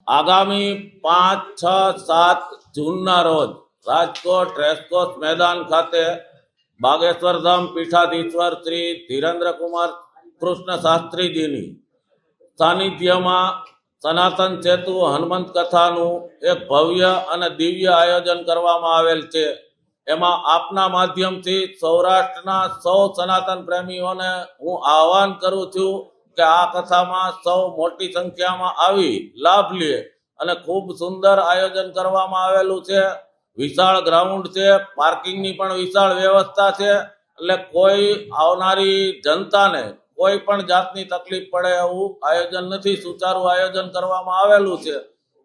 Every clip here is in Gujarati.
આગામી 5, 6, 7 જૂનના રોજ રાજકોટ રેસકોર્સ મેદાન ખાતે બાગેશ્વર ધામ પીઠાધીશ્વર શ્રી ધીરેન્દ્રકુમાર કૃષ્ણ શાસ્ત્રીજીની સાનિધ્યમાં સનાતન સેતુ હનુમંત કથાનું એક ભવ્ય અને દિવ્ય આયોજન કરવામાં આવેલ છે। એમાં આપના માધ્યમથી સૌરાષ્ટ્રના સૌ સનાતન પ્રેમીઓને હું આહ્વાન કરું છું કે આ કથામાં સૌ મોટી સંખ્યામાં આવી લાભ લે અને ખૂબ સુંદર આયોજન કરવામાં આવેલું છે। વિશાળ ગ્રાઉન્ડ છે, પાર્કિંગની પણ વિશાળ વ્યવસ્થા છે, એટલે કોઈ આવનારી જનતાને કોઈ પણ જાતની તકલીફ પડે એવું આયોજન નથી, સુચારું આયોજન કરવામાં આવેલું છે।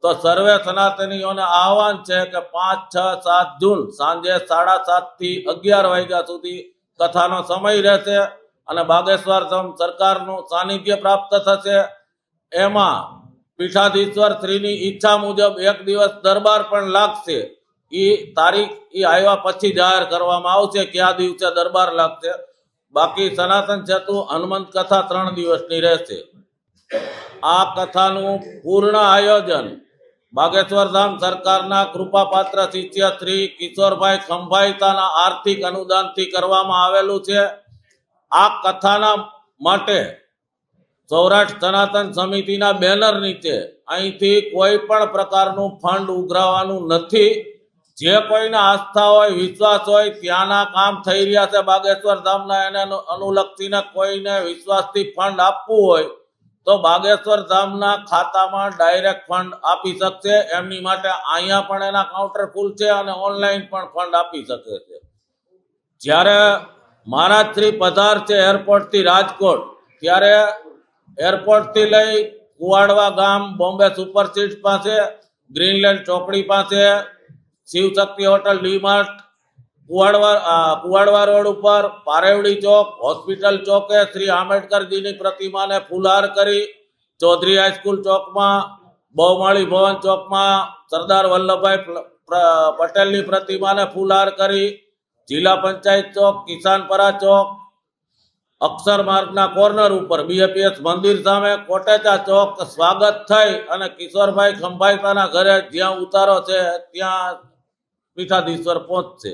તો સર્વે સનાતનીઓને આહ્વાન છે કે 5, 6, 7 જૂન સાંજે 7:30 થી 11 વાગ્યા સુધી કથાનો સમય રહેશે અને બાગેશ્વર ધામ સરકારનું સાનિધ્ય પ્રાપ્ત થશે। એમાં પીઠાધીશ્વર શ્રીની ઈચ્છા મુજબ એક દિવસ દરબાર પણ લાગશે। એ તારીખ આવ્યા પછી જાહેર કરવામાં આવશે કયા દિવસે દરબાર લાગશે। બાકી સનાતન સેતુ હનુમંત કથા 3 દિવસની રહેશે। આ કથાનું પૂર્ણ આયોજન બાગેશ્વર ધામ સરકારના કૃપાપાત્ર શિષ્ય શ્રી કિશોરભાઈ ખંભાઈતાના આર્થિક અનુદાનથી કરવામાં આવેલું છે। આ કથાના માટે સૌરાષ્ટ્ર સનાતન સમિતિના બેનર નીચે અહીંથી કોઈ પણ પ્રકારનું ફંડ ઉઘરાવવાનું નથી। જે કોઈને આસ્થા હોય, વિશ્વાસ હોય, ત્યાંના કામ થઈ રહ્યા છે બાગેશ્વર ધામના, એને અનુલક્ષીને કોઈને વિશ્વાસથી ફંડ આપવું હોય તો બાગેશ્વર ધામના ખાતામાં ડાયરેક્ટ ફંડ આપી શકશે। એમની માટે અહીંયા પણ એના કાઉન્ટર ફૂલ છે અને ઓનલાઈન પણ ફંડ આપી શકે છે। જ્યારે મહારાજ શ્રી પધારશે એરપોર્ટથી રાજકોટ, ત્યારે એરપોર્ટથી લઈ કુવાડવા ગામ, બોમ્બે સુપર સીટ્સ પાસે, ગ્રીનલેન્ડ ચોકડી પાસે, શિવશક્તિ હોટલ, ડી-માર્ટ, કુવાડવા રોડ ઉપર, પારેવડી ચોક, હોસ્પિટલ ચોકે શ્રી આંબેડકરજીની પ્રતિમાને ફૂલહાર કરી, ચૌધરી હાઈસ્કૂલ ચોકમાં, બહુમાળી ભવન ચોકમાં સરદાર વલ્લભભાઈ પટેલની પ્રતિમાને ફૂલહાર કરી, જિલ્લા પંચાયત ચોક, કિસાનપરા ચોક, અક્ષર માર્ગના કોર્નર ઉપર બીએપીએસ મંદિર સામે કોટેચા ચોક સ્વાગત થઈ અને કિશોરભાઈ ખંભાઈતાના ઘરે જ્યાં ઉતારો છે ત્યાં પીઠાધીશ્વર પહોંચશે।